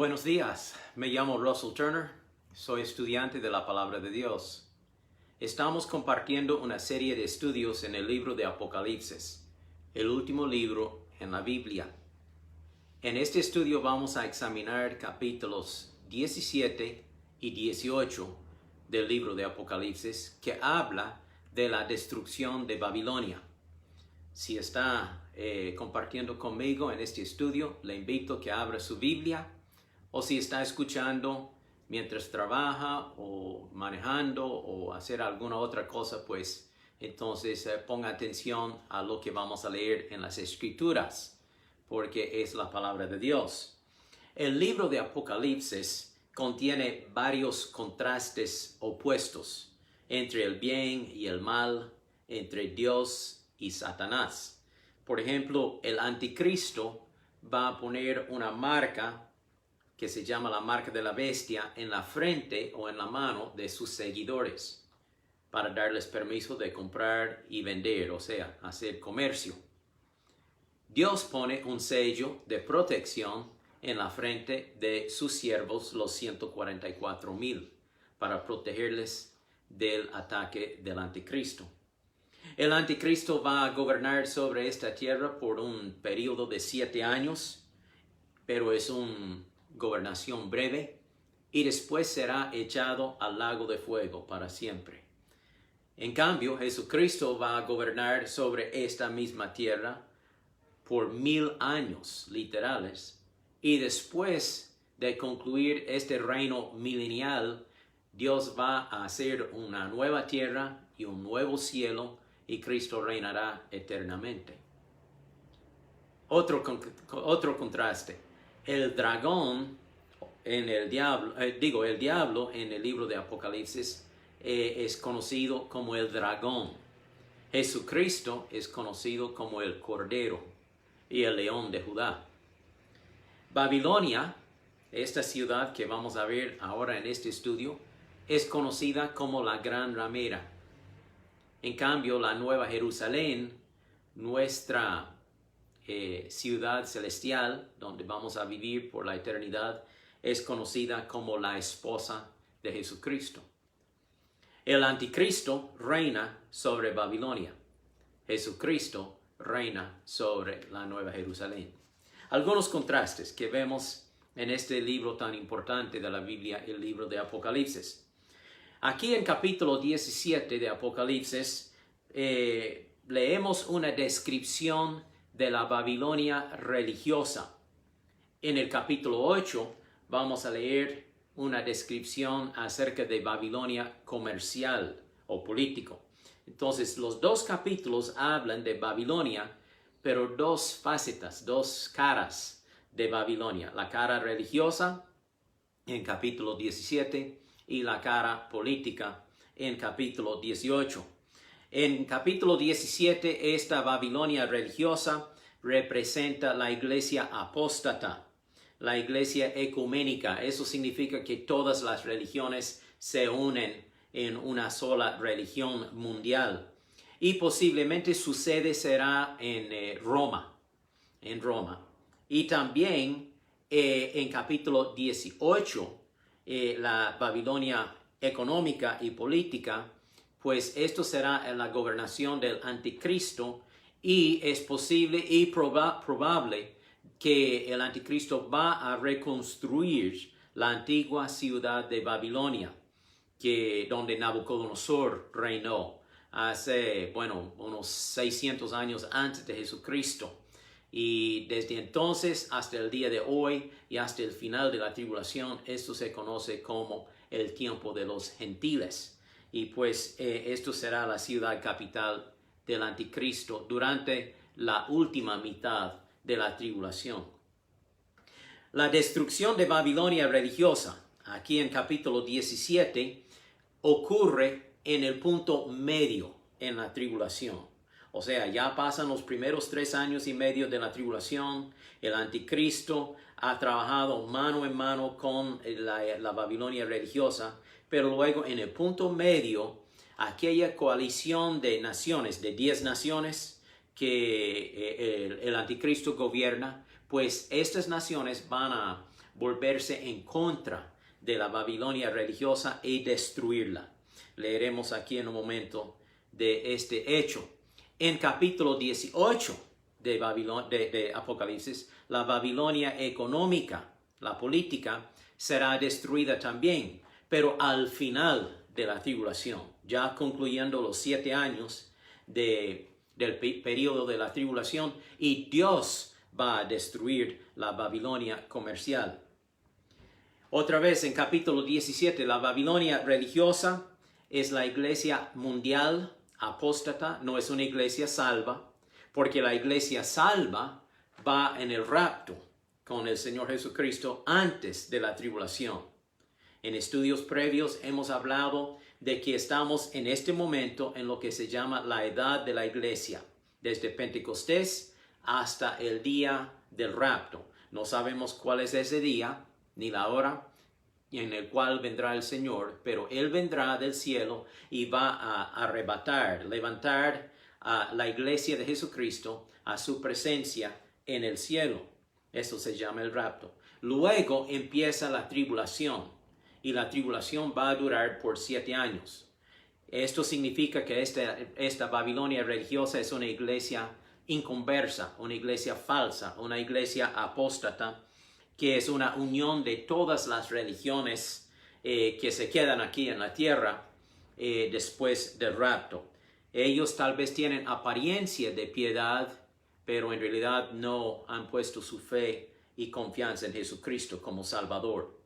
Buenos días, me llamo Russell Turner, soy estudiante de la Palabra de Dios. Estamos compartiendo una serie de estudios en el libro de Apocalipsis, el último libro en la Biblia. En este estudio vamos a examinar capítulos 17 y 18 del libro de Apocalipsis, que habla de la destrucción de Babilonia. Si está compartiendo conmigo en este estudio, le invito a que abra su Biblia, o si está escuchando mientras trabaja o manejando o hacer alguna otra cosa, pues entonces ponga atención a lo que vamos a leer en las Escrituras, porque es la palabra de Dios. El libro de Apocalipsis contiene varios contrastes opuestos entre el bien y el mal, entre Dios y Satanás. Por ejemplo, el anticristo va a poner una marca que se llama la marca de la bestia en la frente o en la mano de sus seguidores para darles permiso de comprar y vender, o sea, hacer comercio. Dios pone un sello de protección en la frente de sus siervos, los 144,000, para protegerles del ataque del anticristo. El anticristo va a gobernar sobre esta tierra por un periodo de 7 años, pero es una gobernación breve, y después será echado al lago de fuego para siempre. En cambio, Jesucristo va a gobernar sobre esta misma tierra por 1000 años literales, y después de concluir este reino milenial, Dios va a hacer una nueva tierra y un nuevo cielo, y Cristo reinará eternamente. Otro contraste. El dragón en el diablo en el libro de Apocalipsis es conocido como el dragón. Jesucristo es conocido como el Cordero y el León de Judá. Babilonia, esta ciudad que vamos a ver ahora en este estudio, es conocida como la Gran Ramera. En cambio, la Nueva Jerusalén, nuestra ciudad celestial, donde vamos a vivir por la eternidad, es conocida como la esposa de Jesucristo. El anticristo reina sobre Babilonia. Jesucristo reina sobre la Nueva Jerusalén. Algunos contrastes que vemos en este libro tan importante de la Biblia, el libro de Apocalipsis. Aquí en capítulo 17 de Apocalipsis leemos una descripción de la Babilonia religiosa. En el capítulo 8 vamos a leer una descripción acerca de Babilonia comercial o político. Entonces, los dos capítulos hablan de Babilonia, pero dos facetas, dos caras de Babilonia. La cara religiosa en capítulo 17 y la cara política en capítulo 18. En capítulo 17, esta Babilonia religiosa representa la iglesia apóstata, la iglesia ecuménica. Eso significa que todas las religiones se unen en una sola religión mundial. Y posiblemente su sede será en Roma. Y también en capítulo 18, la Babilonia económica y política, pues esto será en la gobernación del anticristo, y es posible y probable que el anticristo va a reconstruir la antigua ciudad de Babilonia, donde Nabucodonosor reinó hace, unos 600 años antes de Jesucristo. Y desde entonces hasta el día de hoy y hasta el final de la tribulación, esto se conoce como el tiempo de los gentiles. Y pues esto será la ciudad capital del anticristo durante la última mitad de la tribulación. La destrucción de Babilonia religiosa, aquí en capítulo 17, ocurre en el punto medio en la tribulación. O sea, ya pasan los primeros 3 años y medio de la tribulación. El anticristo ha trabajado mano en mano con la Babilonia religiosa, pero luego en el punto medio, aquella coalición de naciones, de 10 naciones que el anticristo gobierna, pues estas naciones van a volverse en contra de la Babilonia religiosa y destruirla. Leeremos aquí en un momento de este hecho. En capítulo 18 de Apocalipsis, la Babilonia económica, la política, será destruida también, pero al final de la tribulación, ya concluyendo los 7 años del periodo de la tribulación, y Dios va a destruir la Babilonia comercial. Otra vez en capítulo 17, la Babilonia religiosa es la iglesia mundial apóstata, no es una iglesia salva, porque la iglesia salva va en el rapto con el Señor Jesucristo antes de la tribulación. En estudios previos hemos hablado de que estamos en este momento en lo que se llama la edad de la iglesia, desde Pentecostés hasta el día del rapto. No sabemos cuál es ese día, ni la hora en el cual vendrá el Señor, pero Él vendrá del cielo y va a levantar a la iglesia de Jesucristo a su presencia en el cielo. Eso se llama el rapto. Luego empieza la tribulación, y la tribulación va a durar por 7 años. Esto significa que esta Babilonia religiosa es una iglesia inconversa, una iglesia falsa, una iglesia apóstata, que es una unión de todas las religiones que se quedan aquí en la tierra después del rapto. Ellos tal vez tienen apariencia de piedad, pero en realidad no han puesto su fe y confianza en Jesucristo como Salvador.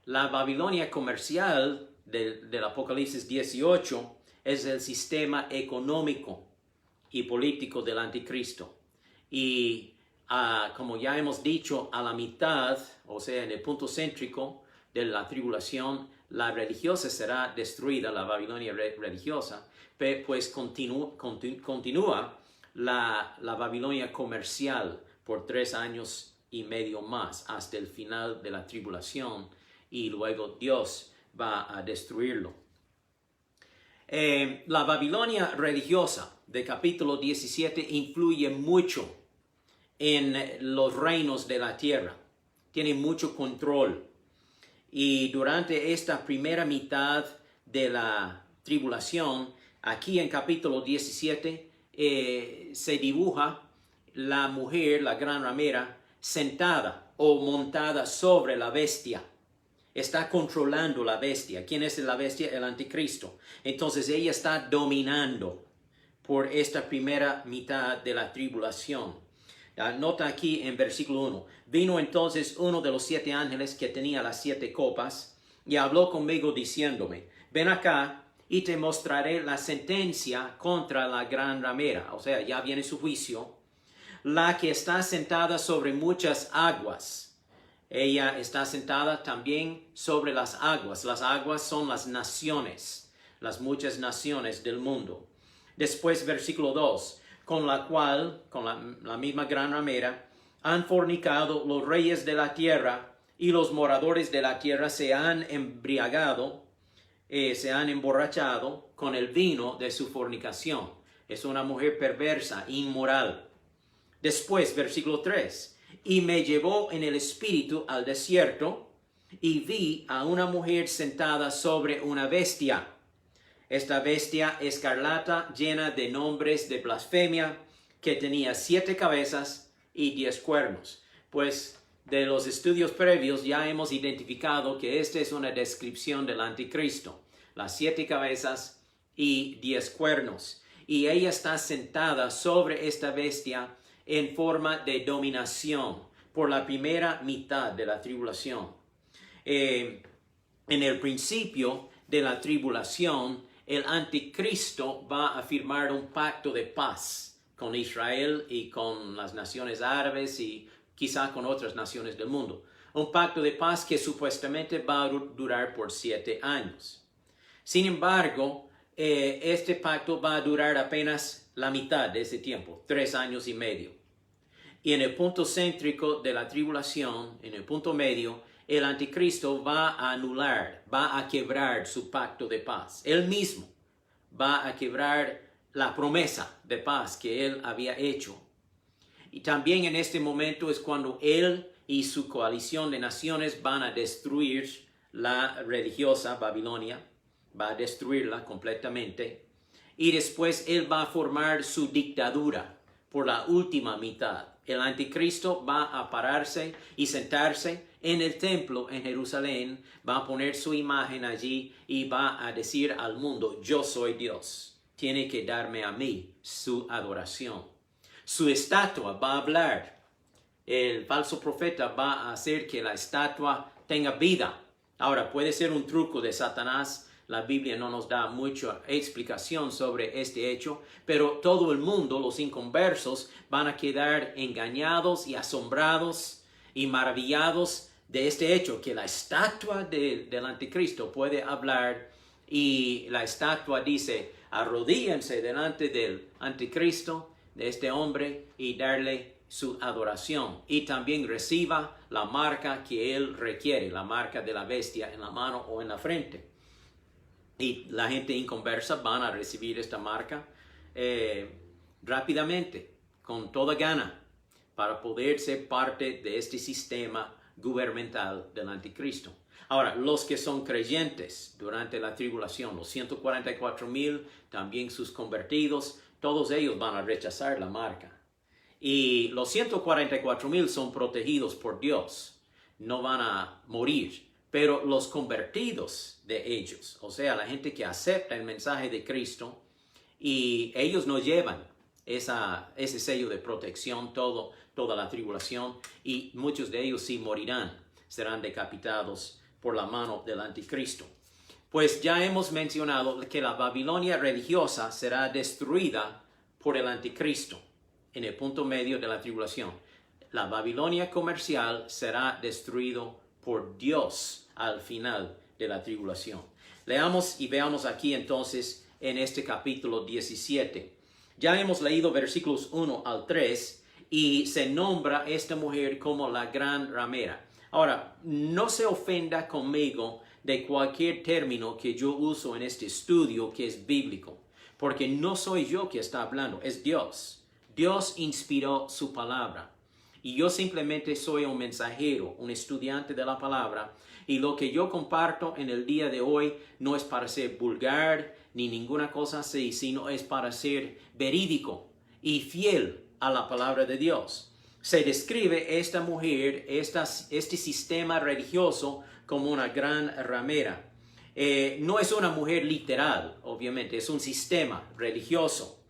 La Babilonia comercial del Apocalipsis 18 es el sistema económico y político del anticristo. Y como ya hemos dicho, a la mitad, o sea, en el punto céntrico de la tribulación, la religiosa será destruida, la Babilonia religiosa, pues continúa la Babilonia comercial por 3 años y medio más, hasta el final de la tribulación, y luego Dios va a destruirlo. La Babilonia religiosa de capítulo 17 influye mucho en los reinos de la tierra. Tiene mucho control. Y durante esta primera mitad de la tribulación, aquí en capítulo 17, se dibuja la mujer, la gran ramera, sentada o montada sobre la bestia. Está controlando la bestia. ¿Quién es la bestia? El anticristo. Entonces ella está dominando por esta primera mitad de la tribulación. Nota aquí en versículo 1. Vino entonces uno de los 7 ángeles que tenía las 7 copas y habló conmigo diciéndome: ven acá y te mostraré la sentencia contra la gran ramera. O sea, ya viene su juicio. La que está sentada sobre muchas aguas. Ella está sentada también sobre las aguas. Las aguas son las naciones, las muchas naciones del mundo. Después, versículo 2. Con la cual, con la misma gran ramera, han fornicado los reyes de la tierra, y los moradores de la tierra se han embriagado, se han emborrachado con el vino de su fornicación. Es una mujer perversa, inmoral. Después, versículo 3. Y me llevó en el espíritu al desierto, y vi a una mujer sentada sobre una bestia. Esta bestia escarlata, llena de nombres de blasfemia, que tenía 7 cabezas y 10 cuernos. Pues de los estudios previos ya hemos identificado que esta es una descripción del anticristo. Las 7 cabezas y 10 cuernos. Y ella está sentada sobre esta bestia en forma de dominación por la primera mitad de la tribulación. En el principio de la tribulación, el anticristo va a firmar un pacto de paz con Israel y con las naciones árabes y quizá con otras naciones del mundo. Un pacto de paz que supuestamente va a durar por 7 años. Sin embargo, este pacto va a durar apenas la mitad de ese tiempo, 3 años y medio. Y en el punto céntrico de la tribulación, en el punto medio, el anticristo va a anular, va a quebrar su pacto de paz. Él mismo va a quebrar la promesa de paz que él había hecho. Y también en este momento es cuando él y su coalición de naciones van a destruir la religiosa Babilonia, va a destruirla completamente, y después él va a formar su dictadura por la última mitad. El anticristo va a pararse y sentarse en el templo en Jerusalén, va a poner su imagen allí y va a decir al mundo: yo soy Dios, tiene que darme a mí su adoración. Su estatua va a hablar. El falso profeta va a hacer que la estatua tenga vida. Ahora, puede ser un truco de Satanás. La Biblia no nos da mucha explicación sobre este hecho, pero todo el mundo, los inconversos, van a quedar engañados y asombrados y maravillados de este hecho, que la estatua del anticristo puede hablar, y la estatua dice: arrodíllense delante del anticristo, de este hombre, y darle su adoración, y también reciba la marca que él requiere, la marca de la bestia en la mano o en la frente. Y la gente inconversa van a recibir esta marca rápidamente, con toda gana, para poder ser parte de este sistema gubernamental del anticristo. Ahora, los que son creyentes durante la tribulación, los 144,000, también sus convertidos, todos ellos van a rechazar la marca. Y los 144,000 son protegidos por Dios, no van a morir. Pero los convertidos de ellos, o sea, la gente que acepta el mensaje de Cristo, y ellos no llevan ese sello de protección toda la tribulación, y muchos de ellos sí morirán, serán decapitados por la mano del anticristo. Pues ya hemos mencionado que la Babilonia religiosa será destruida por el anticristo en el punto medio de la tribulación. La Babilonia comercial será destruido por Dios al final de la tribulación. Leamos y veamos aquí entonces en este capítulo 17. Ya hemos leído versículos 1 al 3 y se nombra esta mujer como la gran ramera. Ahora, no se ofenda conmigo de cualquier término que yo uso en este estudio que es bíblico, porque no soy yo que está hablando, es Dios. Dios inspiró su palabra. Y yo simplemente soy un mensajero, un estudiante de la palabra, y lo que yo comparto en el día de hoy no es para ser vulgar ni ninguna cosa así, sino es para ser verídico y fiel a la palabra de Dios. Se describe esta mujer, este sistema religioso, como una gran ramera. No es una mujer literal, obviamente, es un sistema religioso.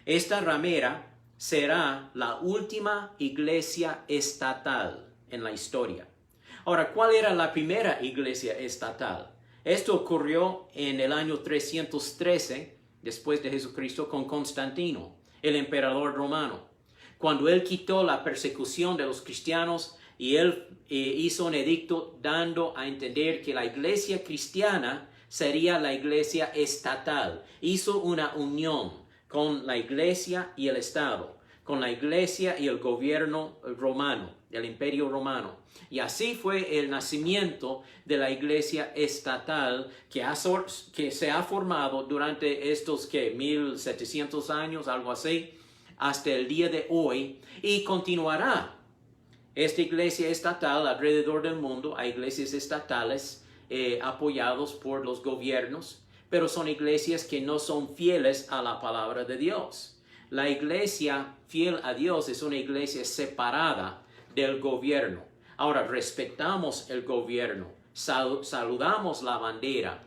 Esta ramera será la última iglesia estatal en la historia. Ahora, ¿cuál era la primera iglesia estatal? Esto ocurrió en el año 313 después de Jesucristo con Constantino, el emperador romano, cuando él quitó la persecución de los cristianos y él hizo un edicto dando a entender que la iglesia cristiana sería la iglesia estatal. Hizo una unión con la iglesia y el Estado, con la iglesia y el gobierno romano, el imperio romano. Y así fue el nacimiento de la iglesia estatal que se ha formado durante estos 1700 años, algo así, hasta el día de hoy, y continuará. Esta iglesia estatal alrededor del mundo, hay iglesias estatales apoyados por los gobiernos, pero son iglesias que no son fieles a la palabra de Dios. La iglesia fiel a Dios es una iglesia separada del gobierno. Ahora, respetamos el gobierno, saludamos la bandera,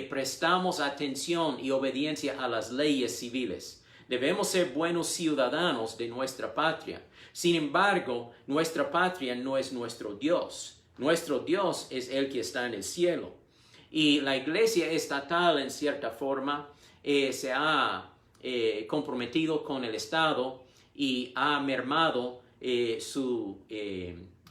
prestamos atención y obediencia a las leyes civiles. Debemos ser buenos ciudadanos de nuestra patria. Sin embargo, nuestra patria no es nuestro Dios. Nuestro Dios es el que está en el cielo. Y la iglesia estatal, en cierta forma, se ha comprometido con el Estado y ha mermado su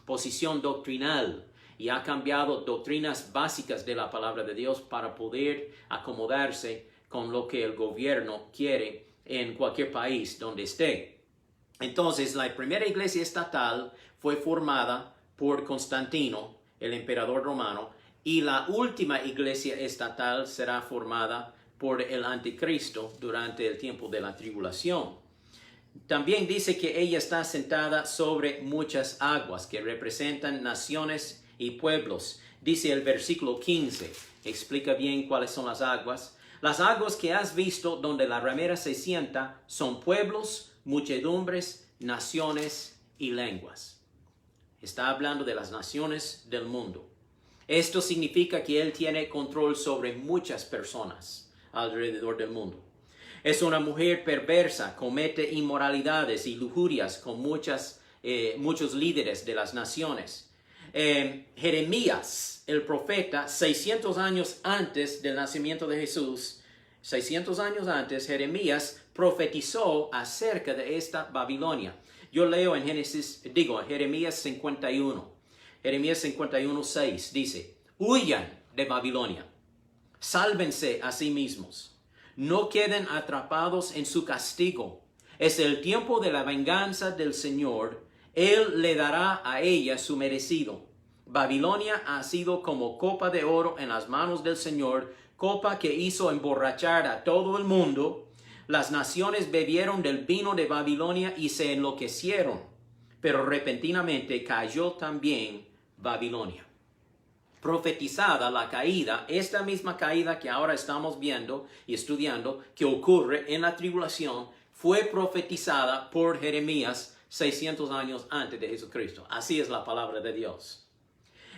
posición doctrinal y ha cambiado doctrinas básicas de la palabra de Dios para poder acomodarse con lo que el gobierno quiere en cualquier país donde esté. Entonces, la primera iglesia estatal fue formada por Constantino, el emperador romano, y la última iglesia estatal será formada por el anticristo durante el tiempo de la tribulación. También dice que ella está sentada sobre muchas aguas que representan naciones y pueblos. Dice el versículo 15, explica bien cuáles son las aguas. Las aguas que has visto donde la ramera se sienta son pueblos, muchedumbres, naciones y lenguas. Está hablando de las naciones del mundo. Esto significa que él tiene control sobre muchas personas alrededor del mundo. Es una mujer perversa, comete inmoralidades y lujurias con muchos líderes de las naciones. Jeremías, el profeta, 600 años antes del nacimiento de Jesús, 600 años antes, Jeremías profetizó acerca de esta Babilonia. Yo leo en Jeremías 51. Jeremías 51, 6 dice, huyan de Babilonia, sálvense a sí mismos. No queden atrapados en su castigo. Es el tiempo de la venganza del Señor. Él le dará a ella su merecido. Babilonia ha sido como copa de oro en las manos del Señor, copa que hizo emborrachar a todo el mundo. Las naciones bebieron del vino de Babilonia y se enloquecieron. Pero repentinamente cayó también Babilonia. Profetizada la caída, esta misma caída que ahora estamos viendo y estudiando, que ocurre en la tribulación, fue profetizada por Jeremías 600 años antes de Jesucristo. Así es la palabra de Dios.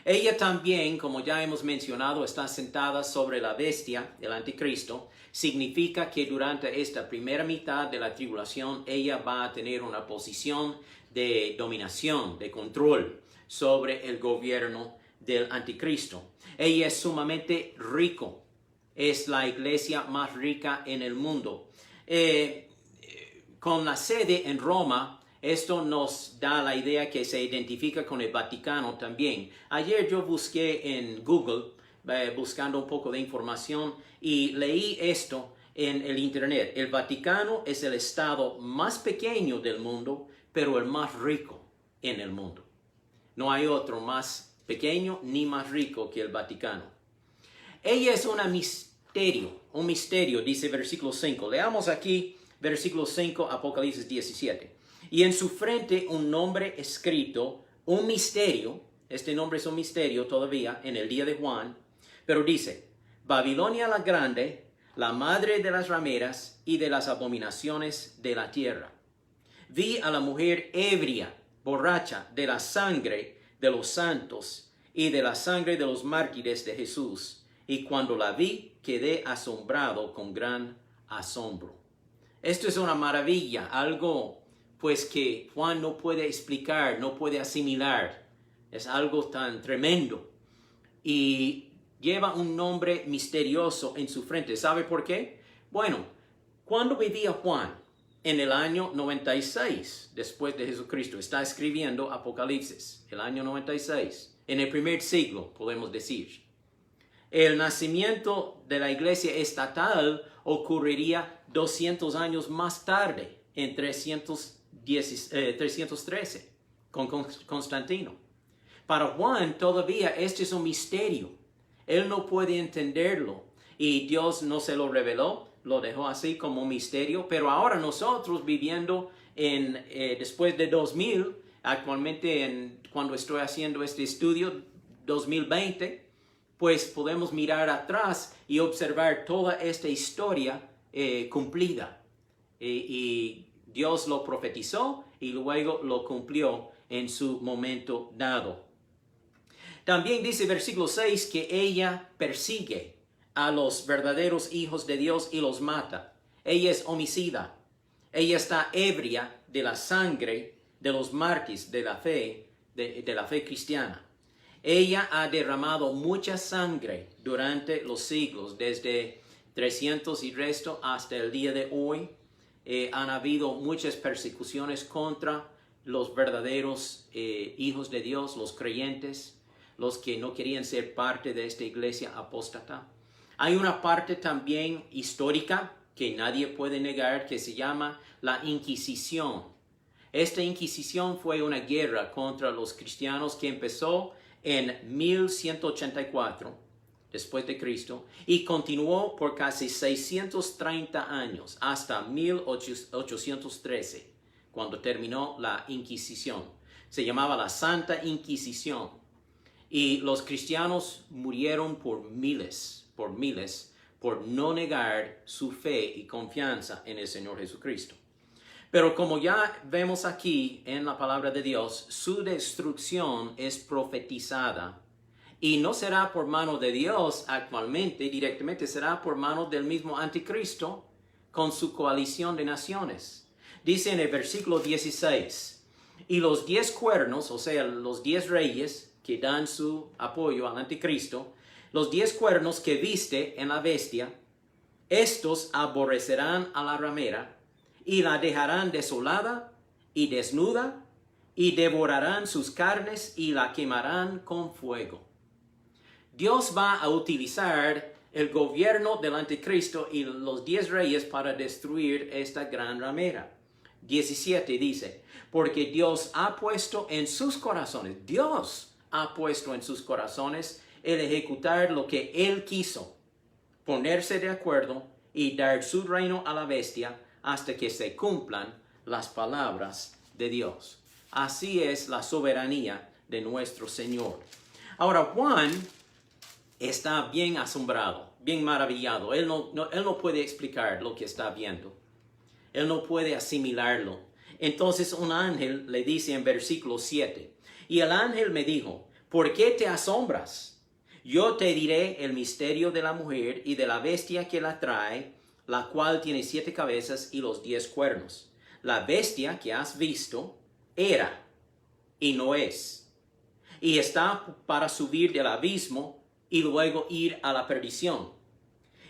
Ella también, como ya hemos mencionado, está sentada sobre la bestia, el anticristo. Significa que durante esta primera mitad de la tribulación, ella va a tener una posición de dominación, de control sobre el gobierno del anticristo. Ella es sumamente rico. Es la iglesia más rica en el mundo. Con la sede en Roma, esto nos da la idea que se identifica con el Vaticano también. Ayer yo busqué en Google, buscando un poco de información, y leí esto en el internet. El Vaticano es el estado más pequeño del mundo, pero el más rico en el mundo. No hay otro más pequeño ni más rico que el Vaticano. Ella es un misterio, dice versículo 5. Leamos aquí versículo 5, Apocalipsis 17. Y en su frente un nombre escrito, un misterio. Este nombre es un misterio todavía en el día de Juan. Pero dice, Babilonia la grande, la madre de las rameras y de las abominaciones de la tierra. Vi a la mujer ebria, borracha de la sangre de los santos y de la sangre de los mártires de Jesús. Y cuando la vi, quedé asombrado con gran asombro. Esto es una maravilla, algo pues que Juan no puede explicar, no puede asimilar. Es algo tan tremendo. Y lleva un nombre misterioso en su frente. ¿Sabe por qué? Bueno, ¿cuándo vivía Juan? En el año 96 después de Jesucristo. Está escribiendo Apocalipsis, el año 96. En el primer siglo, podemos decir. El nacimiento de la iglesia estatal ocurriría 200 años más tarde, en 313, con Constantino. Para Juan todavía este es un misterio. Él no puede entenderlo y Dios no se lo reveló, lo dejó así como un misterio. Pero ahora nosotros viviendo después de 2000, actualmente cuando estoy haciendo este estudio, 2020, pues podemos mirar atrás y observar toda esta historia cumplida. Y Dios lo profetizó y luego lo cumplió en su momento dado. También dice versículo 6 que ella persigue a los verdaderos hijos de Dios y los mata. Ella es homicida. Ella está ebria de la sangre de los mártires de la fe, de la fe cristiana. Ella ha derramado mucha sangre durante los siglos, desde 300 y resto hasta el día de hoy. Han habido muchas persecuciones contra los verdaderos hijos de Dios, los creyentes, los que no querían ser parte de esta iglesia apóstata. Hay una parte también histórica que nadie puede negar, que se llama la Inquisición. Esta Inquisición fue una guerra contra los cristianos que empezó en 1184 después de Cristo y continuó por casi 630 años hasta 1813. cuando terminó la Inquisición. Se llamaba la Santa Inquisición. Y los cristianos murieron por miles, por no negar su fe y confianza en el Señor Jesucristo. Pero como ya vemos aquí en la palabra de Dios, su destrucción es profetizada y no será por mano de Dios actualmente, directamente será por mano del mismo anticristo con su coalición de naciones. Dice en el versículo 16, y los 10 cuernos, o sea, los 10 reyes que dan su apoyo al anticristo, los 10 cuernos que viste en la bestia, estos aborrecerán a la ramera y la dejarán desolada y desnuda y devorarán sus carnes y la quemarán con fuego. Dios va a utilizar el gobierno del anticristo y los 10 reyes para destruir esta gran ramera. 17 dice, porque Dios ha puesto en sus corazones, Dios ha puesto en sus corazones el ejecutar lo que Él quiso, ponerse de acuerdo y dar su reino a la bestia hasta que se cumplan las palabras de Dios. Así es la soberanía de nuestro Señor. Ahora Juan está bien asombrado, bien maravillado. Él no puede explicar lo que está viendo. Él no puede asimilarlo. Entonces un ángel le dice en versículo 7, y el ángel me dijo, ¿por qué te asombras? Yo te diré el misterio de la mujer y de la bestia que la trae, la cual tiene 7 cabezas y los 10 cuernos. La bestia que has visto era y no es, y está para subir del abismo y luego ir a la perdición.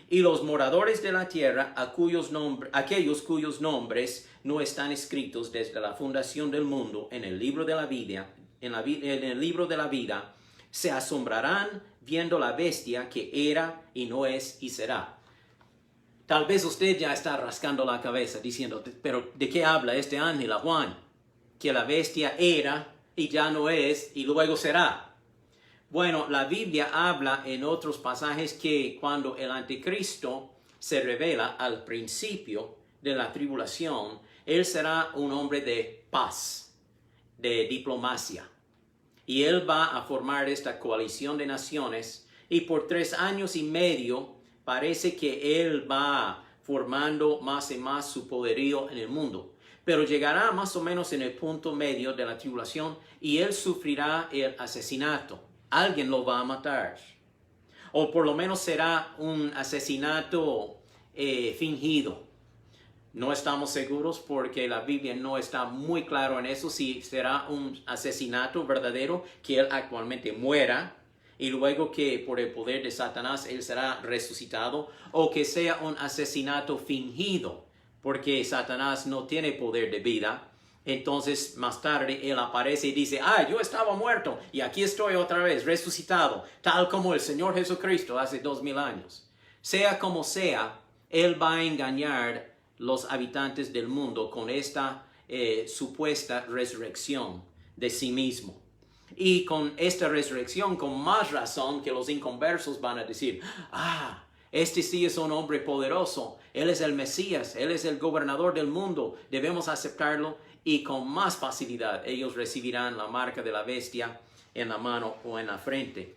Y los moradores de la tierra, aquellos cuyos nombres no están escritos desde la fundación del mundo en el libro de la vida, en el libro de la vida, se asombrarán viendo la bestia que era y no es y será. Tal vez usted ya está rascando la cabeza diciendo, pero ¿de qué habla este ángel a Juan? Que la bestia era y ya no es y luego será. Bueno, la Biblia habla en otros pasajes que cuando el anticristo se revela al principio de la tribulación, él será un hombre de paz, de diplomacia. Y él va a formar esta coalición de naciones y por 3 años y medio parece que él va formando más y más su poderío en el mundo. Pero llegará más o menos en el punto medio de la tribulación y él sufrirá el asesinato. Alguien lo va a matar. O por lo menos será un asesinato fingido. No estamos seguros porque la Biblia no está muy claro en eso, si será un asesinato verdadero, que él actualmente muera y luego que por el poder de Satanás él será resucitado, o que sea un asesinato fingido porque Satanás no tiene poder de vida. Entonces más tarde él aparece y dice, yo estaba muerto y aquí estoy otra vez resucitado, tal como el Señor Jesucristo hace 2000 años. Sea como sea, él va a engañar los habitantes del mundo con esta supuesta resurrección de sí mismo. Y con esta resurrección, con más razón que los inconversos van a decir, este sí es un hombre poderoso, él es el Mesías, él es el gobernador del mundo, debemos aceptarlo. Y con más facilidad ellos recibirán la marca de la bestia en la mano o en la frente.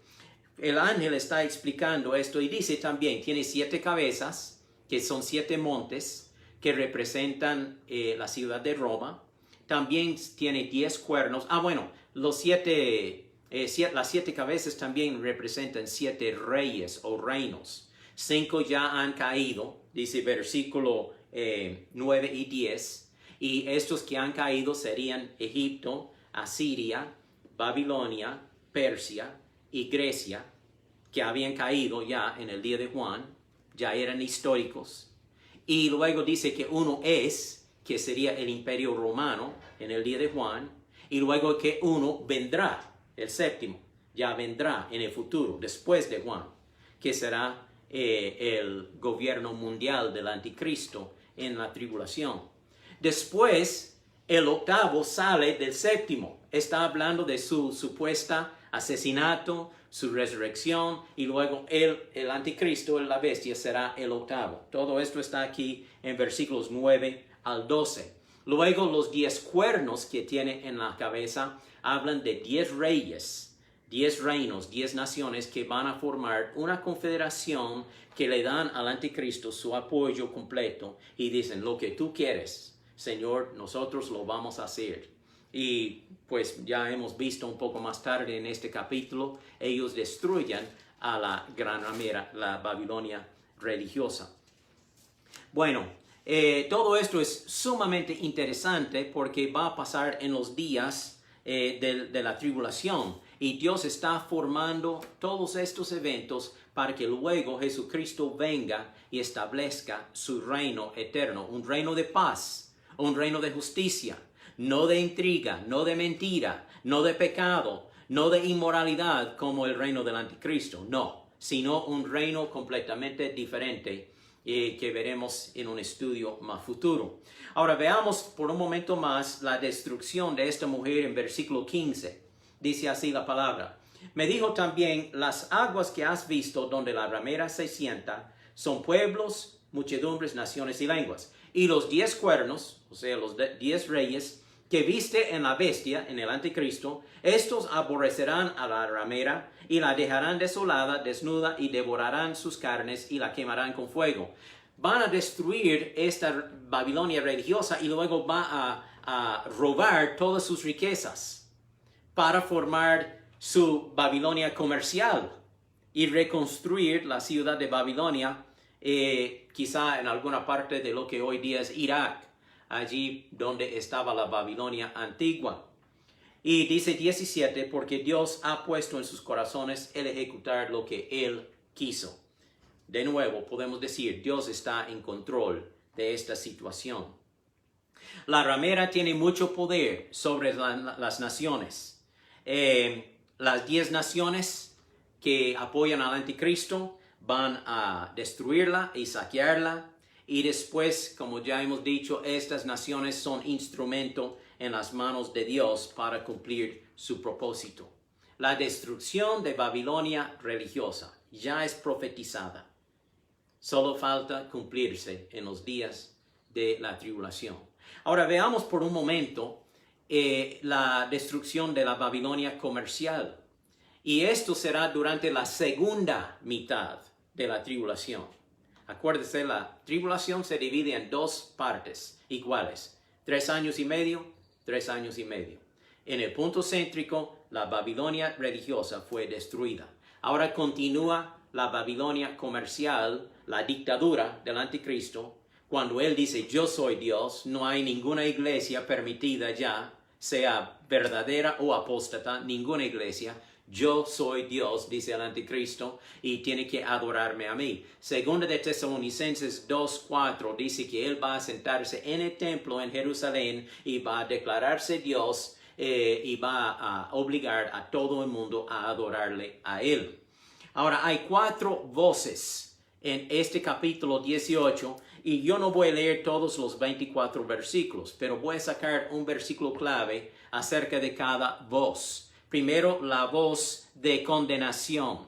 El ángel está explicando esto y dice también, tiene 7 cabezas, que son 7 montes, que representan la ciudad de Roma. También tiene 10 cuernos. Las 7 cabezas también representan 7 reyes o reinos. 5 ya han caído, dice versículo 9 y 10. Y estos que han caído serían Egipto, Asiria, Babilonia, Persia y Grecia, que habían caído ya en el día de Juan, ya eran históricos. Y luego dice que uno es, que sería el imperio romano en el día de Juan, y luego que uno vendrá, el 7º, ya vendrá en el futuro, después de Juan, que será el gobierno mundial del anticristo en la tribulación. Después, el 8º sale del 7º. Está hablando de su supuesta asesinato, su resurrección, y luego el anticristo, la bestia, será el 8º. Todo esto está aquí en versículos 9 al 12. Luego los 10 cuernos que tiene en la cabeza hablan de 10 reyes, 10 reinos, 10 naciones que van a formar una confederación que le dan al anticristo su apoyo completo y dicen, lo que tú quieres, Señor, nosotros lo vamos a hacer. Y pues ya hemos visto un poco más tarde en este capítulo, ellos destruyen a la gran ramera, la Babilonia religiosa. Bueno, todo esto es sumamente interesante porque va a pasar en los días de la tribulación. Y Dios está formando todos estos eventos para que luego Jesucristo venga y establezca su reino eterno. Un reino de paz, un reino de justicia, no de intriga, no de mentira, no de pecado, no de inmoralidad como el reino del anticristo. No, sino un reino completamente diferente que veremos en un estudio más futuro. Ahora veamos por un momento más la destrucción de esta mujer en versículo 15. Dice así la palabra. Me dijo también, las aguas que has visto donde la ramera se sienta son pueblos, muchedumbres, naciones y lenguas. Y los 10 cuernos, o sea, los 10 reyes que viste en la bestia, en el anticristo, estos aborrecerán a la ramera y la dejarán desolada, desnuda, y devorarán sus carnes y la quemarán con fuego. Van a destruir esta Babilonia religiosa y luego va a robar todas sus riquezas para formar su Babilonia comercial y reconstruir la ciudad de Babilonia, quizá en alguna parte de lo que hoy día es Irak, allí donde estaba la Babilonia antigua. Y dice 17, porque Dios ha puesto en sus corazones el ejecutar lo que Él quiso. De nuevo, podemos decir, Dios está en control de esta situación. La ramera tiene mucho poder sobre las naciones. Las 10 naciones que apoyan al anticristo van a destruirla y saquearla. Y después, como ya hemos dicho, estas naciones son instrumento en las manos de Dios para cumplir su propósito. La destrucción de Babilonia religiosa ya es profetizada. Solo falta cumplirse en los días de la tribulación. Ahora veamos por un momento la destrucción de la Babilonia comercial. Y esto será durante la segunda mitad de la tribulación. Acuérdese, la tribulación se divide en 2 partes iguales. 3 años y medio, 3 años y medio. En el punto céntrico, la Babilonia religiosa fue destruida. Ahora continúa la Babilonia comercial, la dictadura del anticristo. Cuando él dice, yo soy Dios, no hay ninguna iglesia permitida ya, sea verdadera o apóstata, ninguna iglesia. Yo soy Dios, dice el anticristo, y tiene que adorarme a mí. Segunda de Tesalonicenses 2:4 dice que él va a sentarse en el templo en Jerusalén y va a declararse Dios y va a obligar a todo el mundo a adorarle a él. Ahora, hay 4 voces en este capítulo 18 y yo no voy a leer todos los 24 versículos, pero voy a sacar un versículo clave acerca de cada voz. Primero, la voz de condenación.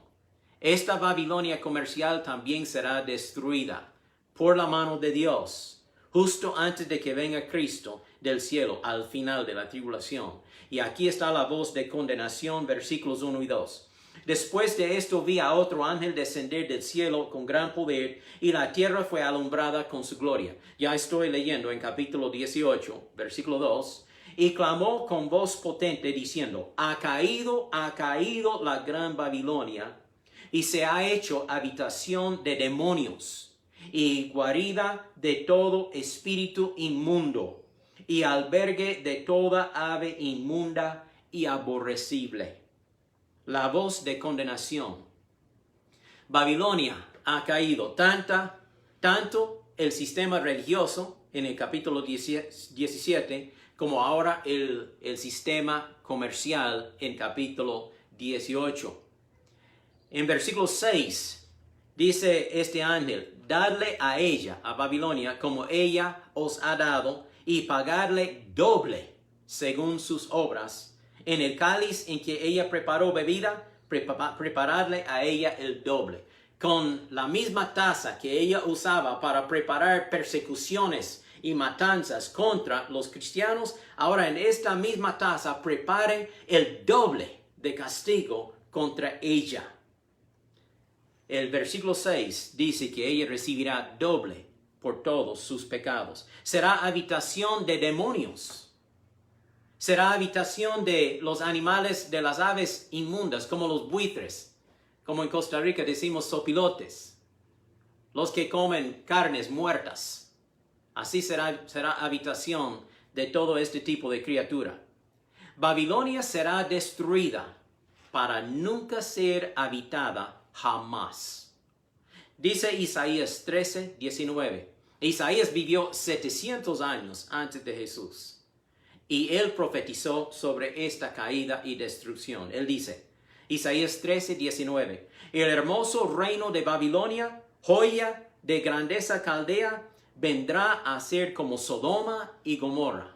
Esta Babilonia comercial también será destruida por la mano de Dios, justo antes de que venga Cristo del cielo, al final de la tribulación. Y aquí está la voz de condenación, versículos 1 y 2. Después de esto vi a otro ángel descender del cielo con gran poder, y la tierra fue alumbrada con su gloria. Ya estoy leyendo en capítulo 18, versículo 2. Y clamó con voz potente diciendo, ha caído la gran Babilonia, y se ha hecho habitación de demonios, y guarida de todo espíritu inmundo, y albergue de toda ave inmunda y aborrecible. La voz de condenación. Babilonia ha caído tanto el sistema religioso en el capítulo 17, como ahora el sistema comercial en capítulo 18. En versículo 6 dice este ángel, dadle a ella, a Babilonia, como ella os ha dado, y pagarle doble según sus obras. En el cáliz en que ella preparó bebida, prepararle a ella el doble. Con la misma taza que ella usaba para preparar persecuciones y matanzas contra los cristianos, ahora en esta misma tasa prepare el doble de castigo contra ella. El versículo 6 dice que ella recibirá doble por todos sus pecados. Será habitación de demonios. Será habitación de los animales, de las aves inmundas, como los buitres, como en Costa Rica decimos sopilotes, los que comen carnes muertas. Así será habitación de todo este tipo de criatura. Babilonia será destruida para nunca ser habitada jamás. Dice Isaías 13, 19. Isaías vivió 700 años antes de Jesús. Y él profetizó sobre esta caída y destrucción. Él dice, Isaías 13, 19. El hermoso reino de Babilonia, joya de grandeza caldea, vendrá a ser como Sodoma y Gomorra.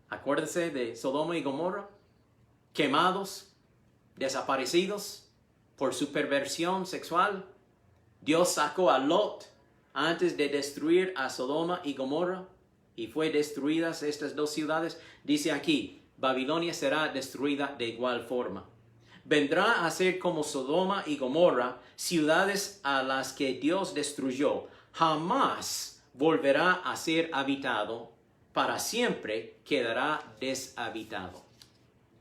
Acuérdense de Sodoma y Gomorra, quemados, desaparecidos por su perversión sexual. Dios sacó a Lot antes de destruir a Sodoma y Gomorra y fue destruidas estas dos ciudades. Dice aquí, Babilonia será destruida de igual forma. Vendrá a ser como Sodoma y Gomorra, ciudades a las que Dios destruyó. Jamás volverá a ser habitado, para siempre quedará deshabitado.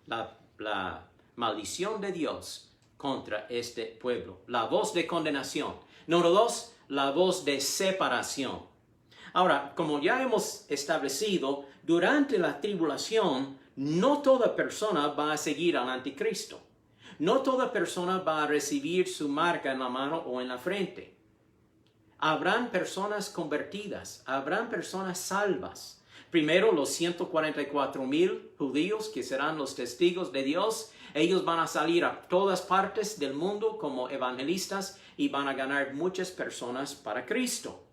La maldición de Dios contra este pueblo. La voz de condenación. Número 2, la voz de separación. Ahora, como ya hemos establecido, durante la tribulación, no toda persona va a seguir al anticristo. No toda persona va a recibir su marca en la mano o en la frente. Habrán personas convertidas, habrán personas salvas. Primero, los 144,000 judíos que serán los testigos de Dios. Ellos van a salir a todas partes del mundo como evangelistas y van a ganar muchas personas para Cristo.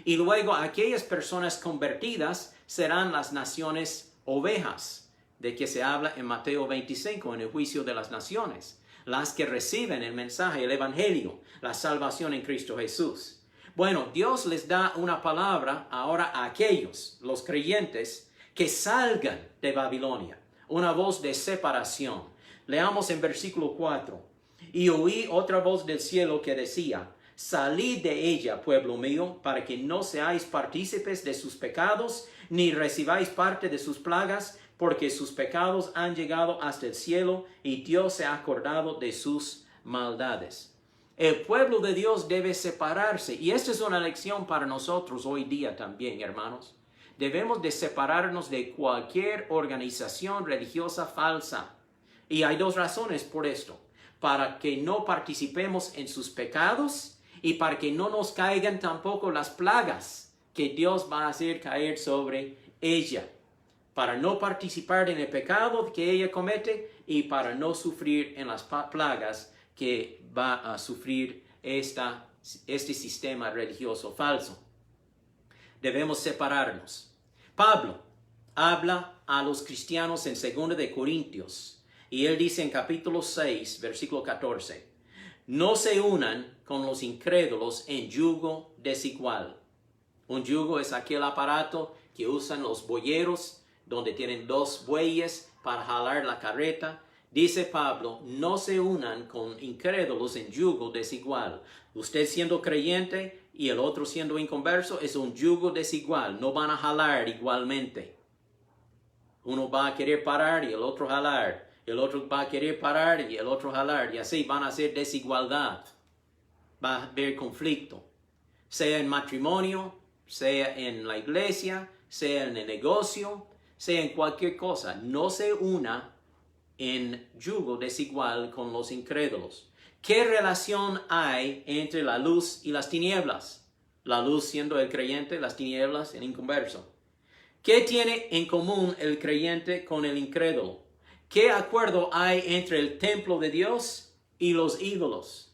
Y luego aquellas personas convertidas serán las naciones ovejas, de que se habla en Mateo 25, en el juicio de las naciones. Las que reciben el mensaje, el evangelio, la salvación en Cristo Jesús. Bueno, Dios les da una palabra ahora a aquellos, los creyentes, que salgan de Babilonia. Una voz de separación. Leamos en versículo 4. Y oí otra voz del cielo que decía, salid de ella, pueblo mío, para que no seáis partícipes de sus pecados, ni recibáis parte de sus plagas, porque sus pecados han llegado hasta el cielo, y Dios se ha acordado de sus maldades. El pueblo de Dios debe separarse, y esta es una lección para nosotros hoy día también, hermanos. Debemos de separarnos de cualquier organización religiosa falsa. Y hay dos razones por esto. Para que no participemos en sus pecados y para que no nos caigan tampoco las plagas que Dios va a hacer caer sobre ella. Para no participar en el pecado que ella comete y para no sufrir en las plagas que va a sufrir este sistema religioso falso. Debemos separarnos. Pablo habla a los cristianos en 2 de Corintios. Y él dice en capítulo 6, versículo 14, no se unan con los incrédulos en yugo desigual. Un yugo es aquel aparato que usan los boyeros, donde tienen 2 bueyes para jalar la carreta. Dice Pablo, no se unan con incrédulos en yugo desigual. Usted siendo creyente y el otro siendo inconverso es un yugo desigual. No van a jalar igualmente. Uno va a querer parar y el otro jalar. El otro va a querer parar y el otro jalar. Y así van a hacer desigualdad. Va a haber conflicto. Sea en matrimonio, sea en la iglesia, sea en el negocio, sea en cualquier cosa. No se una en yugo desigual con los incrédulos. ¿Qué relación hay entre la luz y las tinieblas? La luz siendo el creyente, las tinieblas el inconverso. ¿Qué tiene en común el creyente con el incrédulo? ¿Qué acuerdo hay entre el templo de Dios y los ídolos?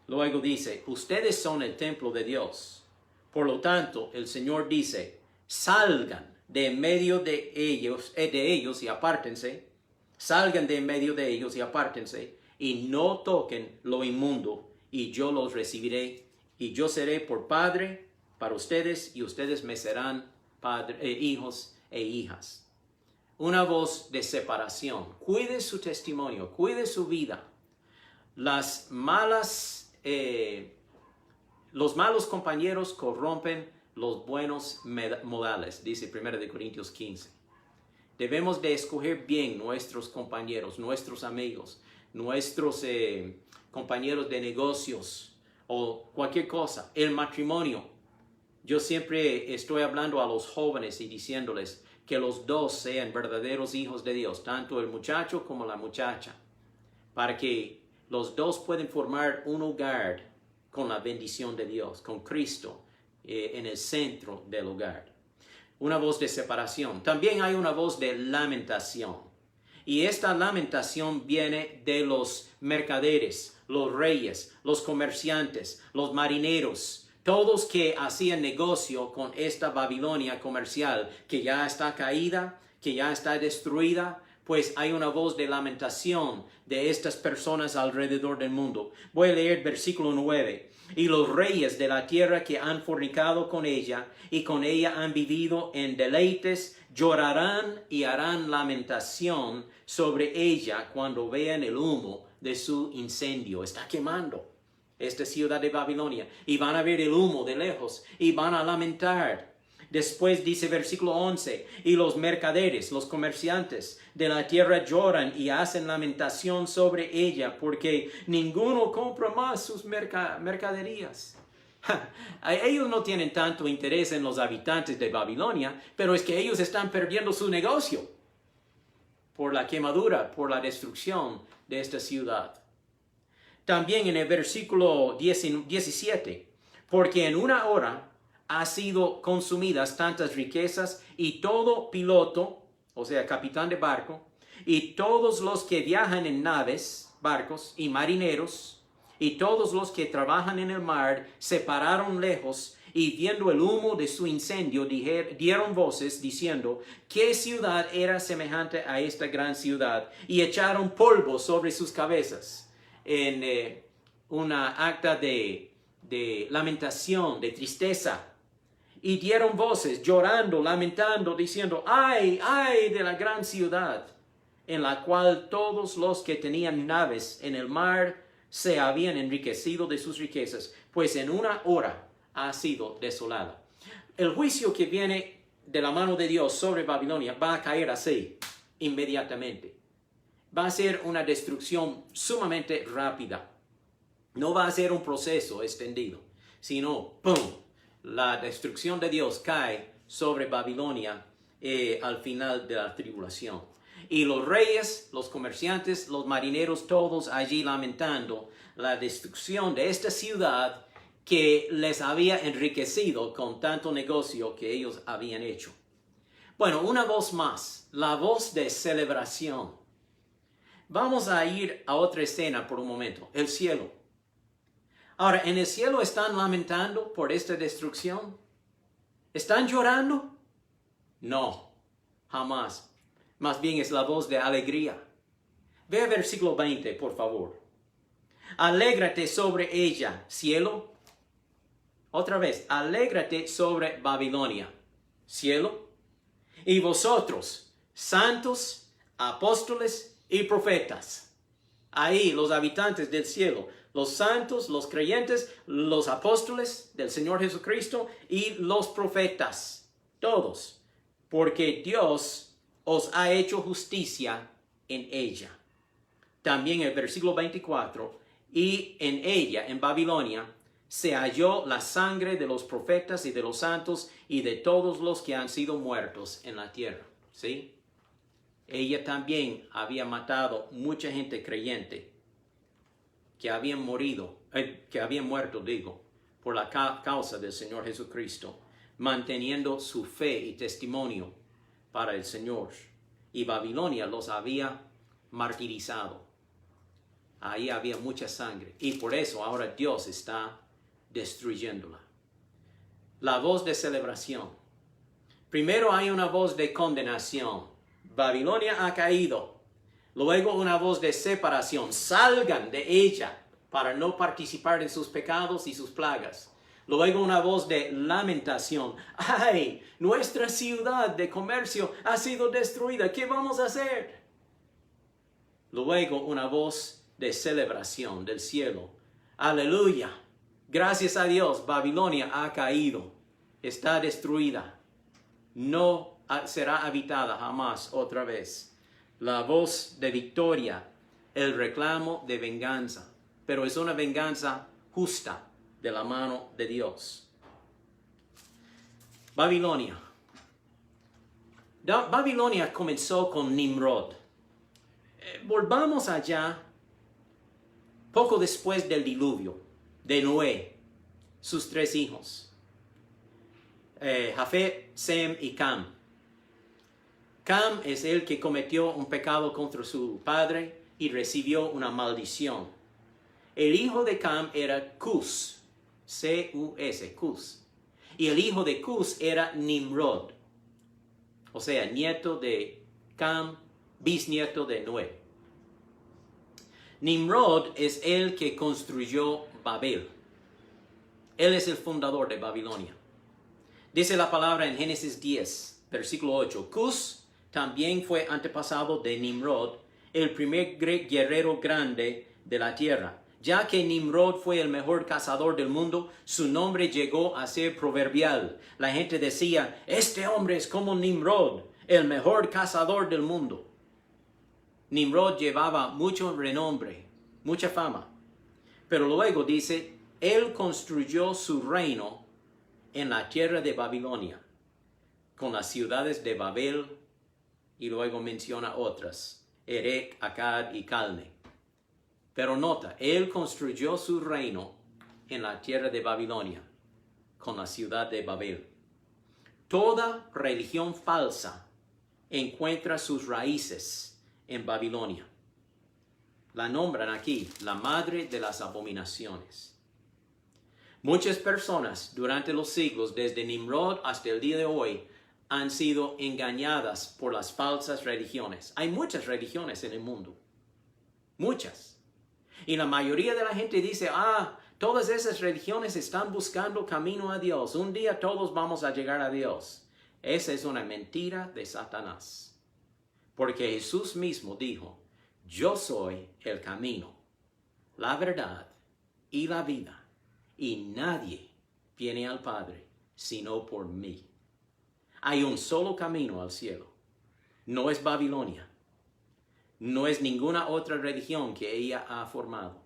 Luego dice, ustedes son el templo de Dios. Por lo tanto, el Señor dice, salgan de en medio de ellos y apártense. Salgan de en medio de ellos y apártense. Y no toquen lo inmundo. Y yo los recibiré. Y yo seré por padre para ustedes y ustedes me serán hijos e hijas. Una voz de separación. Cuide su testimonio, cuide su vida. Los malos compañeros corrompen los buenos modales, dice 1 Corintios 15. Debemos de escoger bien nuestros compañeros, nuestros amigos, nuestros compañeros de negocios o cualquier cosa. El matrimonio. Yo siempre estoy hablando a los jóvenes y diciéndoles que los dos sean verdaderos hijos de Dios, tanto el muchacho como la muchacha, para que los dos puedan formar un hogar con la bendición de Dios, con Cristo en el centro del hogar. Una voz de separación. También hay una voz de lamentación. Y esta lamentación viene de los mercaderes, los reyes, los comerciantes, los marineros, todos que hacían negocio con esta Babilonia comercial que ya está caída, que ya está destruida. Pues hay una voz de lamentación de estas personas alrededor del mundo. Voy a leer versículo 9. Y los reyes de la tierra que han fornicado con ella y con ella han vivido en deleites, llorarán y harán lamentación sobre ella cuando vean el humo de su incendio. Está quemando esta ciudad de Babilonia y van a ver el humo de lejos y van a lamentar. Después dice versículo 11, y los mercaderes, los comerciantes de la tierra lloran y hacen lamentación sobre ella, porque ninguno compra más sus mercaderías. Ellos no tienen tanto interés en los habitantes de Babilonia, pero es que ellos están perdiendo su negocio por la quemadura, por la destrucción de esta ciudad. También en el versículo 17, porque en una hora ha sido consumidas tantas riquezas y todo piloto, o sea, capitán de barco, y todos los que viajan en naves, barcos y marineros, y todos los que trabajan en el mar, se pararon lejos y viendo el humo de su incendio, dieron voces diciendo, ¿qué ciudad era semejante a esta gran ciudad? Y echaron polvo sobre sus cabezas en una acta de lamentación, de tristeza. Y dieron voces, llorando, lamentando, diciendo, ¡ay, ay de la gran ciudad! En la cual todos los que tenían naves en el mar se habían enriquecido de sus riquezas, pues en una hora ha sido desolada. El juicio que viene de la mano de Dios sobre Babilonia va a caer así, inmediatamente. Va a ser una destrucción sumamente rápida. No va a ser un proceso extendido, sino ¡pum! La destrucción de Dios cae sobre Babilonia al final de la tribulación. Y los reyes, los comerciantes, los marineros, todos allí lamentando la destrucción de esta ciudad que les había enriquecido con tanto negocio que ellos habían hecho. Bueno, una voz más, la voz de celebración. Vamos a ir a otra escena por un momento, el cielo. Ahora, ¿en el cielo están lamentando por esta destrucción? ¿Están llorando? No, jamás. Más bien es la voz de alegría. Ve al versículo 20, por favor. Alégrate sobre ella, cielo. Otra vez, alégrate sobre Babilonia, cielo. Y vosotros, santos, apóstoles y profetas. Ahí los habitantes del cielo, los santos, los creyentes, los apóstoles del Señor Jesucristo y los profetas, todos, porque Dios os ha hecho justicia en ella. También el versículo 24, y en ella, en Babilonia, se halló la sangre de los profetas y de los santos y de todos los que han sido muertos en la tierra. ¿Sí? Ella también había matado mucha gente creyente que habían muerto, por la causa del Señor Jesucristo, manteniendo su fe y testimonio para el Señor. Y Babilonia los había martirizado. Ahí había mucha sangre. Y por eso ahora Dios está destruyéndola. La voz de celebración. Primero hay una voz de condenación. Babilonia ha caído. Luego una voz de separación. Salgan de ella para no participar en sus pecados y sus plagas. Luego una voz de lamentación. ¡Ay! Nuestra ciudad de comercio ha sido destruida. ¿Qué vamos a hacer? Luego una voz de celebración del cielo. ¡Aleluya! Gracias a Dios, Babilonia ha caído. Está destruida. No será habitada jamás otra vez. La voz de victoria, el reclamo de venganza. Pero es una venganza justa de la mano de Dios. Babilonia. Babilonia comenzó con Nimrod. Volvamos allá poco después del diluvio de Noé, sus 3 hijos, Jafet, Sem y Cam. Cam es el que cometió un pecado contra su padre y recibió una maldición. El hijo de Cam era Cus, C-U-S, Cus. Y el hijo de Cus era Nimrod, o sea, nieto de Cam, bisnieto de Noé. Nimrod es el que construyó Babel. Él es el fundador de Babilonia. Dice la palabra en Génesis 10, versículo 8. Cus también fue antepasado de Nimrod, el primer guerrero grande de la tierra. Ya que Nimrod fue el mejor cazador del mundo, su nombre llegó a ser proverbial. La gente decía, este hombre es como Nimrod, el mejor cazador del mundo. Nimrod llevaba mucho renombre, mucha fama. Pero luego dice, él construyó su reino en la tierra de Babilonia, con las ciudades de Babel, y luego menciona otras, Erech, Akkad y Calne. Pero nota, él construyó su reino en la tierra de Babilonia, con la ciudad de Babel. Toda religión falsa encuentra sus raíces en Babilonia. La nombran aquí, la madre de las abominaciones. Muchas personas durante los siglos, desde Nimrod hasta el día de hoy, han sido engañadas por las falsas religiones. Hay muchas religiones en el mundo. Muchas. Y la mayoría de la gente dice, todas esas religiones están buscando camino a Dios. Un día todos vamos a llegar a Dios. Esa es una mentira de Satanás. Porque Jesús mismo dijo, yo soy el camino, la verdad y la vida. Y nadie viene al Padre sino por mí. Hay un solo camino al cielo. No es Babilonia. No es ninguna otra religión que ella ha formado.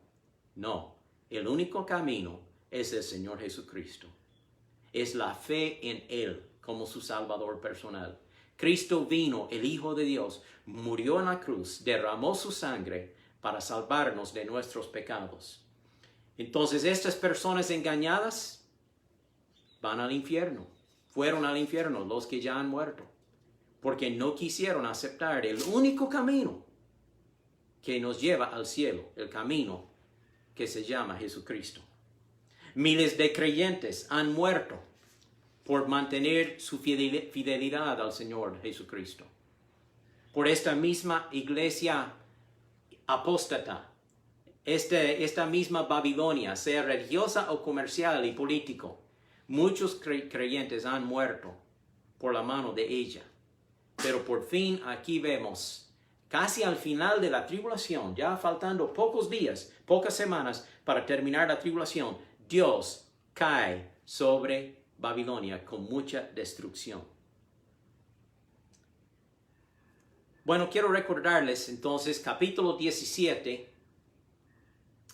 No, el único camino es el Señor Jesucristo. Es la fe en Él como su Salvador personal. Cristo vino, el Hijo de Dios, murió en la cruz, derramó su sangre para salvarnos de nuestros pecados. Entonces estas personas engañadas van al infierno. Fueron al infierno los que ya han muerto, porque no quisieron aceptar el único camino que nos lleva al cielo, el camino que se llama Jesucristo. Miles de creyentes han muerto por mantener su fidelidad al Señor Jesucristo. Por esta misma iglesia apóstata, esta misma Babilonia, sea religiosa o comercial y político, muchos creyentes han muerto por la mano de ella. Pero por fin aquí vemos, casi al final de la tribulación, ya faltando pocos días, pocas semanas para terminar la tribulación, Dios cae sobre Babilonia con mucha destrucción. Bueno, quiero recordarles entonces, capítulo 17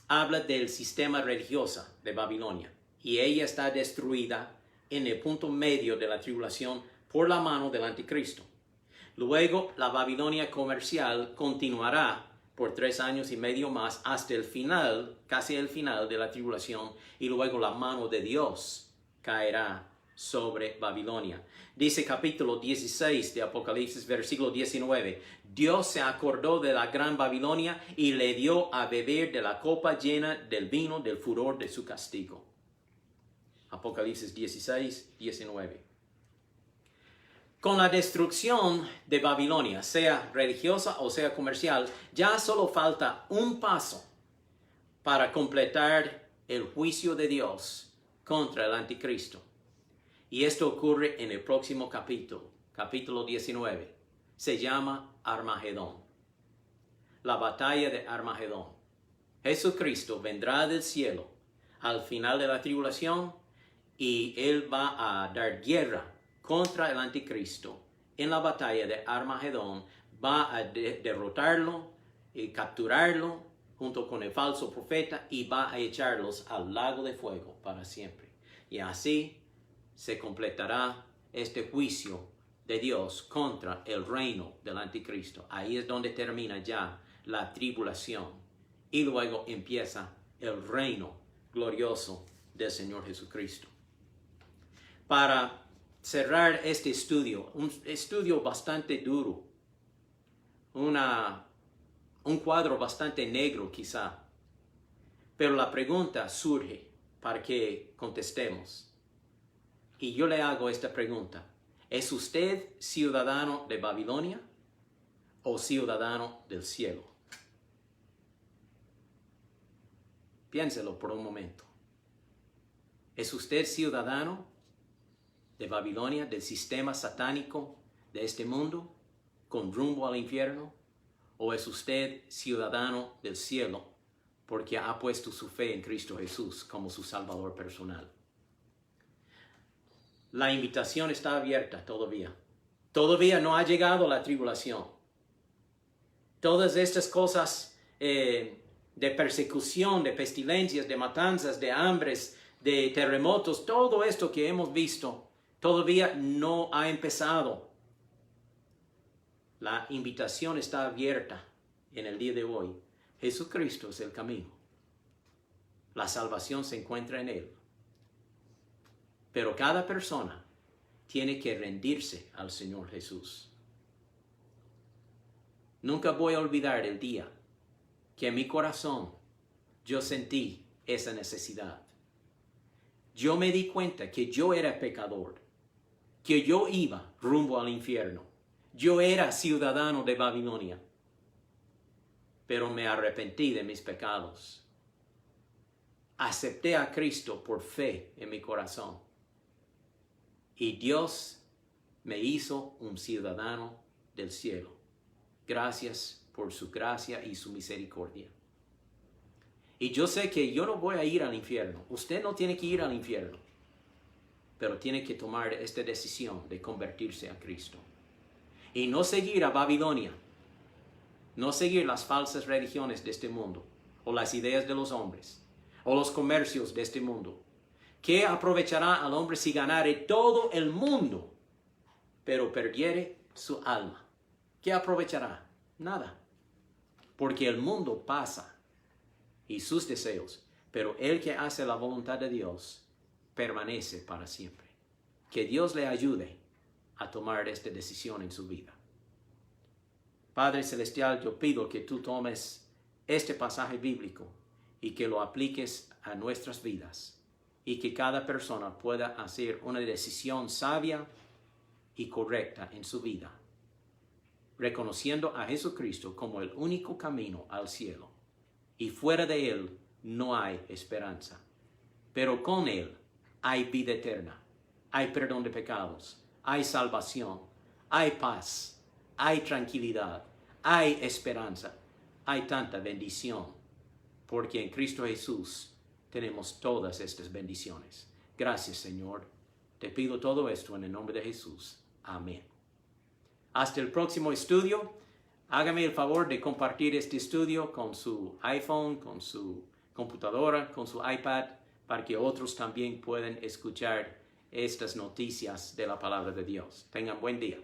habla del sistema religioso de Babilonia. Y ella está destruida en el punto medio de la tribulación por la mano del anticristo. Luego la Babilonia comercial continuará por 3 años y medio más hasta el final, casi el final de la tribulación, y luego la mano de Dios caerá sobre Babilonia. Dice capítulo 16 de Apocalipsis, versículo 19, Dios se acordó de la gran Babilonia y le dio a beber de la copa llena del vino del furor de su castigo. Apocalipsis 16, 19. Con la destrucción de Babilonia, sea religiosa o sea comercial, ya solo falta un paso para completar el juicio de Dios contra el anticristo. Y esto ocurre en el próximo capítulo 19. Se llama Armagedón. La batalla de Armagedón. Jesucristo vendrá del cielo al final de la tribulación y Él va a dar guerra contra el anticristo. En la batalla de Armagedón va a derrotarlo y capturarlo junto con el falso profeta y va a echarlos al lago de fuego para siempre. Y así se completará este juicio de Dios contra el reino del anticristo. Ahí es donde termina ya la tribulación y luego empieza el reino glorioso del Señor Jesucristo. Para cerrar este estudio, un estudio bastante duro, un cuadro bastante negro quizá, pero la pregunta surge para que contestemos. Y yo le hago esta pregunta: ¿es usted ciudadano de Babilonia o ciudadano del cielo? Piénselo por un momento. ¿Es usted ciudadano de Babilonia, del sistema satánico de este mundo, con rumbo al infierno? ¿O es usted ciudadano del cielo porque ha puesto su fe en Cristo Jesús como su Salvador personal? La invitación está abierta todavía. Todavía no ha llegado la tribulación. Todas estas cosas de persecución, de pestilencias, de matanzas, de hambres, de terremotos, todo esto que hemos visto, todavía no ha empezado. La invitación está abierta en el día de hoy. Jesucristo es el camino. La salvación se encuentra en Él. Pero cada persona tiene que rendirse al Señor Jesús. Nunca voy a olvidar el día que en mi corazón yo sentí esa necesidad. Yo me di cuenta que yo era pecador, que yo iba rumbo al infierno. Yo era ciudadano de Babilonia, pero me arrepentí de mis pecados. Acepté a Cristo por fe en mi corazón. Y Dios me hizo un ciudadano del cielo. Gracias por su gracia y su misericordia. Y yo sé que yo no voy a ir al infierno. Usted no tiene que ir al infierno. Pero tiene que tomar esta decisión de convertirse a Cristo. Y no seguir a Babilonia. No seguir las falsas religiones de este mundo. O las ideas de los hombres. O los comercios de este mundo. ¿Qué aprovechará al hombre si ganare todo el mundo, pero perdiere su alma? ¿Qué aprovechará? Nada. Porque el mundo pasa y sus deseos, pero el que hace la voluntad de Dios permanece para siempre. Que Dios le ayude a tomar esta decisión en su vida. Padre Celestial, yo pido que tú tomes este pasaje bíblico y que lo apliques a nuestras vidas. Y que cada persona pueda hacer una decisión sabia y correcta en su vida, reconociendo a Jesucristo como el único camino al cielo. Y fuera de Él no hay esperanza. Pero con Él hay vida eterna, hay perdón de pecados, hay salvación, hay paz, hay tranquilidad, hay esperanza, hay tanta bendición. Porque en Cristo Jesús tenemos todas estas bendiciones. Gracias, Señor. Te pido todo esto en el nombre de Jesús. Amén. Hasta el próximo estudio. Hágame el favor de compartir este estudio con su iPhone, con su computadora, con su iPad, para que otros también puedan escuchar estas noticias de la palabra de Dios. Tengan buen día.